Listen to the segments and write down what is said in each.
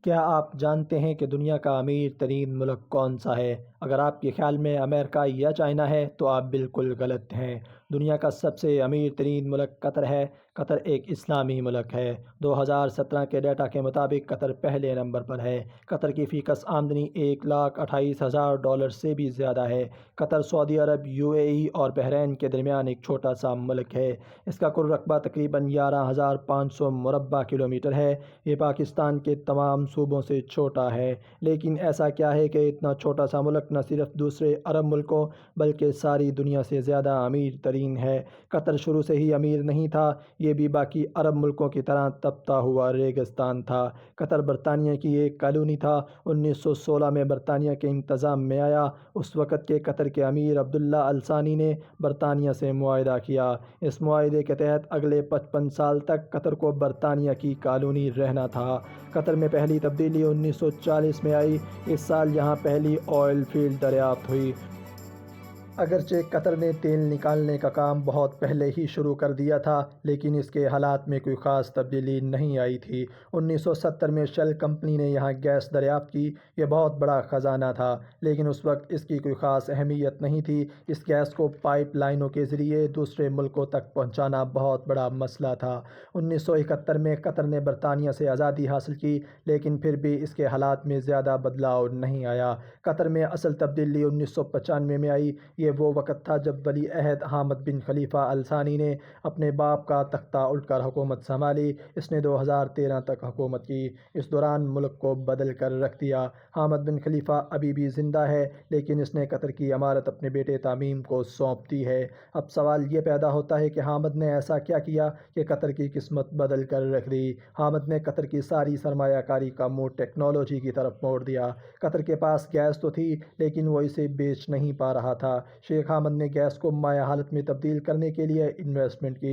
کیا آپ جانتے ہیں کہ دنیا کا امیر ترین ملک کون سا ہے؟ اگر آپ کے خیال میں امریکہ یا چائنا ہے تو آپ بالکل غلط ہیں۔ دنیا کا سب سے امیر ترین ملک قطر ہے۔ قطر ایک اسلامی ملک ہے۔ 2017 کے ڈیٹا کے مطابق قطر پہلے نمبر پر ہے۔ قطر کی فی کس آمدنی $1,28,000 سے بھی زیادہ ہے۔ قطر سعودی عرب، UAE اور بحرین کے درمیان ایک چھوٹا سا ملک ہے۔ اس کا کل رقبہ تقریباً 11,500 مربع کلومیٹر ہے۔ یہ پاکستان کے تمام صوبوں سے چھوٹا ہے۔ لیکن ایسا کیا ہے کہ اتنا چھوٹا سا ملک نہ صرف دوسرے عرب ملکوں بلکہ ساری دنیا سے زیادہ امیر ترین ہے؟ قطر شروع سے ہی امیر نہیں تھا، یہ بھی باقی عرب ملکوں کی طرح تپتا ہوا ریگستان تھا۔ قطر برطانیہ کی ایک کالونی تھا۔ 1916 میں برطانیہ کے انتظام میں آیا۔ اس وقت کے قطر کے امیر عبداللہ الثانی نے برطانیہ سے معاہدہ کیا۔ اس معاہدے کے تحت اگلے 55 سال تک قطر کو برطانیہ کی کالونی رہنا تھا۔ قطر میں پہلی تبدیلی 1940 میں آئی۔ اس سال یہاں پہلی آئل فیلڈ دریافت ہوئی۔ اگرچہ قطر نے تیل نکالنے کا کام بہت پہلے ہی شروع کر دیا تھا، لیکن اس کے حالات میں کوئی خاص تبدیلی نہیں آئی تھی۔ 1970 میں شیل کمپنی نے یہاں گیس دریافت کی۔ یہ بہت بڑا خزانہ تھا، لیکن اس وقت اس کی کوئی خاص اہمیت نہیں تھی۔ اس گیس کو پائپ لائنوں کے ذریعے دوسرے ملکوں تک پہنچانا بہت بڑا مسئلہ تھا۔ 1971 میں قطر نے برطانیہ سے آزادی حاصل کی، لیکن پھر بھی اس کے حالات میں زیادہ بدلاؤ نہیں آیا۔ قطر میں اصل تبدیلی 1995 میں آئی۔ یہ وہ وقت تھا جب ولی عہد حامد بن خلیفہ ال ثانی نے اپنے باپ کا تختہ الٹ کر حکومت سنبھالی۔ اس نے 2013 تک حکومت کی۔ اس دوران ملک کو بدل کر رکھ دیا۔ حامد بن خلیفہ ابھی بھی زندہ ہے، لیکن اس نے قطر کی امارت اپنے بیٹے تمیم کو سونپ دی ہے۔ اب سوال یہ پیدا ہوتا ہے کہ حامد نے ایسا کیا کیا کہ قطر کی قسمت بدل کر رکھ دی؟ حامد نے قطر کی ساری سرمایہ کاری کا منہ ٹیکنالوجی کی طرف موڑ دیا۔ قطر کے پاس گیس تو تھی، لیکن وہ اسے بیچ نہیں پا رہا تھا۔ شیخ حامد نے گیس کو مائع حالت میں تبدیل کرنے کے لیے انویسٹمنٹ کی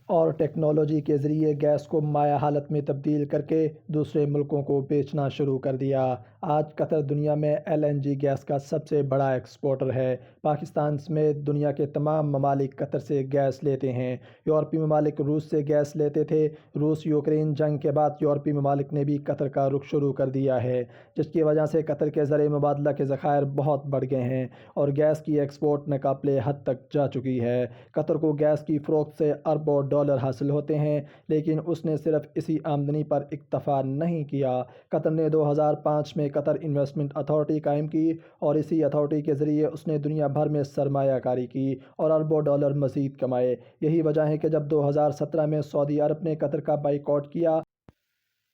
اور ٹیکنالوجی کے ذریعے گیس کو مائع حالت میں تبدیل کر کے دوسرے ملکوں کو بیچنا شروع کر دیا۔ آج قطر دنیا میں LNG گیس کا سب سے بڑا ایکسپورٹر ہے۔ پاکستان سمیت دنیا کے تمام ممالک قطر سے گیس لیتے ہیں۔ یورپی ممالک روس سے گیس لیتے تھے۔ روس یوکرین جنگ کے بعد یورپی ممالک نے بھی قطر کا رخ شروع کر دیا ہے، جس کی وجہ سے قطر کے زرعی مبادلہ کے ذخائر بہت بڑھ گئے ہیں اور گیس کی ایکسپورٹ ناقابل حد تک جا چکی ہے۔ قطر کو گیس کی فروخت سے اربوں ڈالر حاصل ہوتے ہیں، لیکن اس نے صرف اسی آمدنی پر اکتفا نہیں کیا۔ قطر نے 2005 میں قطر انویسٹمنٹ اتھارٹی قائم کی اور اسی اتھارٹی کے ذریعے اس نے دنیا بھر میں سرمایہ کاری کی اور اربوں ڈالر مزید کمائے۔ یہی وجہ ہے کہ جب 2017 میں سعودی عرب نے قطر کا بائیکاٹ کیا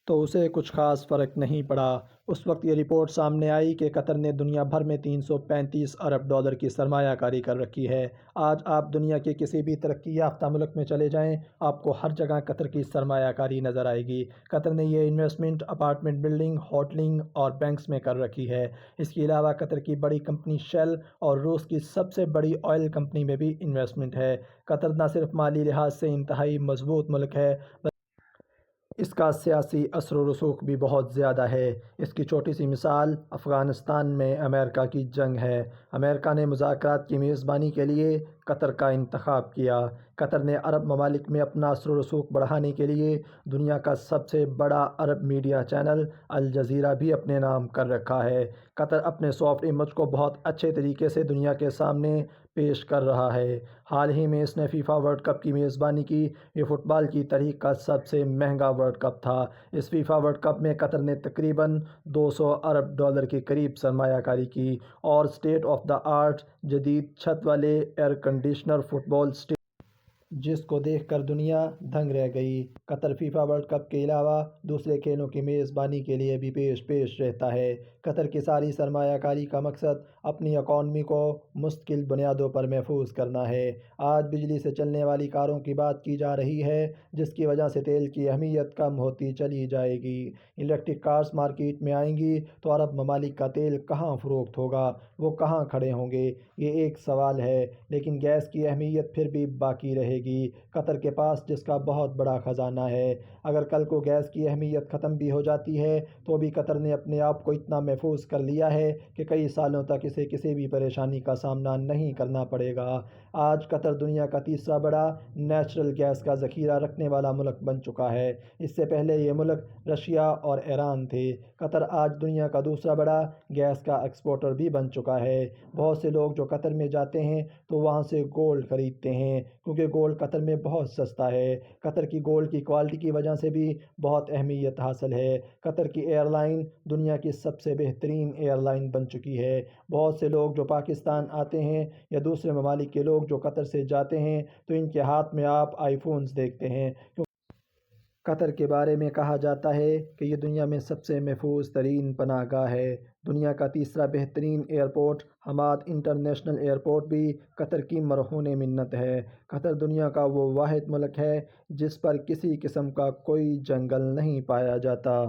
تو اسے کچھ خاص فرق نہیں پڑا۔ اس وقت یہ رپورٹ سامنے آئی کہ قطر نے دنیا بھر میں 335 ارب ڈالر کی سرمایہ کاری کر رکھی ہے۔ آج آپ دنیا کے کسی بھی ترقی یافتہ ملک میں چلے جائیں، آپ کو ہر جگہ قطر کی سرمایہ کاری نظر آئے گی۔ قطر نے یہ انویسٹمنٹ اپارٹمنٹ بلڈنگ، ہوٹلنگ اور بینکس میں کر رکھی ہے۔ اس کے علاوہ قطر کی بڑی کمپنی شیل اور روس کی سب سے بڑی آئل کمپنی میں بھی انویسٹمنٹ ہے۔ قطر نہ صرف مالی لحاظ سے انتہائی مضبوط ملک ہے، اس کا سیاسی اثر و رسوخ بھی بہت زیادہ ہے۔ اس کی چھوٹی سی مثال افغانستان میں امریکہ کی جنگ ہے۔ امریکہ نے مذاکرات کی میزبانی کے لیے قطر کا انتخاب کیا۔ قطر نے عرب ممالک میں اپنا اثر و رسوخ بڑھانے کے لیے دنیا کا سب سے بڑا عرب میڈیا چینل الجزیرہ بھی اپنے نام کر رکھا ہے۔ قطر اپنے سافٹ امیج کو بہت اچھے طریقے سے دنیا کے سامنے پیش کر رہا ہے۔ حال ہی میں اس نے فیفا ورلڈ کپ کی میزبانی کی۔ یہ فٹ بال کی تاریخ کا سب سے مہنگا ورلڈ کپ تھا۔ اس فیفا ورلڈ کپ میں قطر نے تقریباً 200 ارب ڈالر کے قریب سرمایہ کاری کی اور اسٹیٹ آف دا آرٹ جدید چھت والے ایئر کنڈیشنر فٹ بال اسٹیڈیم، جس کو دیکھ کر دنیا دنگ رہ گئی۔ قطر فیفا ورلڈ کپ کے علاوہ دوسرے کھیلوں کی میزبانی کے لیے بھی پیش رہتا ہے۔ قطر کی ساری سرمایہ کاری کا مقصد اپنی اکانومی کو مستقل بنیادوں پر محفوظ کرنا ہے۔ آج بجلی سے چلنے والی کاروں کی بات کی جا رہی ہے، جس کی وجہ سے تیل کی اہمیت کم ہوتی چلی جائے گی۔ الیکٹرک کارز مارکیٹ میں آئیں گی تو عرب ممالک کا تیل کہاں فروخت ہوگا؟ وہ کہاں کھڑے ہوں گے؟ یہ ایک سوال ہے، لیکن گیس کی اہمیت پھر بھی باقی رہے گی۔ قطر کے پاس جس کا بہت بڑا خزانہ ہے، اگر کل کو گیس کی اہمیت ختم بھی ہو جاتی ہے تو بھی قطر نے اپنے آپ کو اتنا محفوظ کر لیا ہے کہ کئی سالوں تک اسے کسی بھی پریشانی کا سامنا نہیں کرنا پڑے گا۔ آج قطر دنیا کا تیسرا بڑا نیچرل گیس کا ذخیرہ رکھنے والا ملک بن چکا ہے۔ اس سے پہلے یہ ملک رشیا اور ایران تھے۔ قطر آج دنیا کا دوسرا بڑا گیس کا ایکسپورٹر بھی بن چکا ہے۔ بہت سے لوگ جو قطر میں جاتے ہیں تو وہاں سے گولڈ خریدتے ہیں کیونکہ گولڈ قطر میں بہت سستا ہے۔ قطر کی گولڈ کی کوالٹی کی وجہ سے بھی بہت اہمیت حاصل ہے۔ قطر کی ایئر لائن دنیا کی سب سے بہترین ایئر لائن بن چکی ہے۔ بہت سے لوگ جو پاکستان آتے ہیں یا دوسرے ممالک کے لوگ جو قطر سے جاتے ہیں تو ان کے ہاتھ میں آپ آئی فونز دیکھتے ہیں۔ قطر کے بارے میں کہا جاتا ہے کہ یہ دنیا میں سب سے محفوظ ترین پناہ گاہ ہے۔ دنیا کا تیسرا بہترین ایئرپورٹ حماد انٹرنیشنل ایئرپورٹ بھی قطر کی مرہون منت ہے۔ قطر دنیا کا وہ واحد ملک ہے جس پر کسی قسم کا کوئی جنگل نہیں پایا جاتا۔